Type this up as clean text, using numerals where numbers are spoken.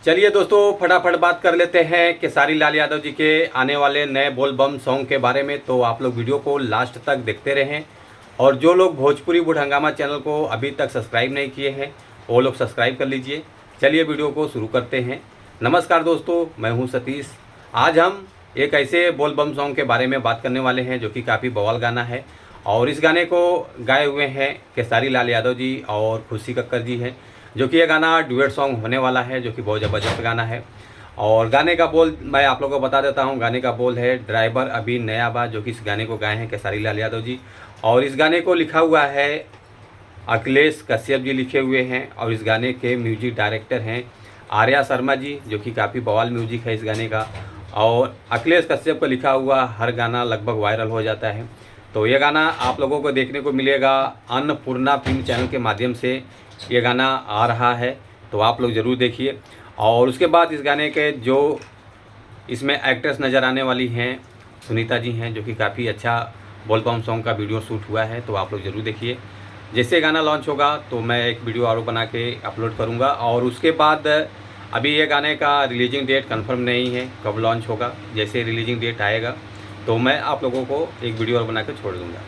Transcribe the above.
चलिए दोस्तों, फटाफट बात कर लेते हैं खेसारी लाल यादव जी के आने वाले नए बोल बम सॉन्ग के बारे में। तो आप लोग वीडियो को लास्ट तक देखते रहें और जो लोग भोजपुरी बुढ़ हंगामा चैनल को अभी तक सब्सक्राइब नहीं किए हैं वो लोग सब्सक्राइब कर लीजिए। चलिए वीडियो को शुरू करते हैं। नमस्कार दोस्तों, मैं हूं सतीश। आज हम एक ऐसे बोल बम सॉन्ग के बारे में बात करने वाले हैं जो कि काफ़ी बवाल गाना है और इस गाने को गाए हुए हैं खेसारी लाल यादव जी और खुशी कक्कर जी हैं, जो कि ये गाना डुएट सॉन्ग होने वाला है, जो कि बहुत ज़बरदस्त गाना है। और गाने का बोल मैं आप लोगों को बता देता हूँ। गाने का बोल है ड्राइवर अभी नया बा, जो कि इस गाने को गाए हैं खेसारी लाल यादव जी। और इस गाने को लिखा हुआ है अखिलेश कश्यप जी लिखे हुए हैं और इस गाने के म्यूजिक डायरेक्टर हैं आर्या शर्मा जी, जो कि काफ़ी बवाल म्यूजिक है इस गाने का। और अखिलेश कश्यप का लिखा हुआ हर गाना लगभग वायरल हो जाता है। तो ये गाना आप लोगों को देखने को मिलेगा अन्नपूर्णा फिल्म चैनल के माध्यम से ये गाना आ रहा है, तो आप लोग ज़रूर देखिए। और उसके बाद इस गाने के जो इसमें एक्ट्रेस नज़र आने वाली हैं सुनीता जी हैं, जो कि काफ़ी अच्छा बोल बम सॉन्ग का वीडियो शूट हुआ है, तो आप लोग ज़रूर देखिए। जैसे गाना लॉन्च होगा तो मैं एक वीडियो और बना के अपलोड करूँगा। और उसके बाद अभी ये गाने का रिलीजिंग डेट कंफर्म नहीं है कब लॉन्च होगा। जैसे रिलीजिंग डेट आएगा तो मैं आप लोगों को एक वीडियो और बना के छोड़ दूँगा।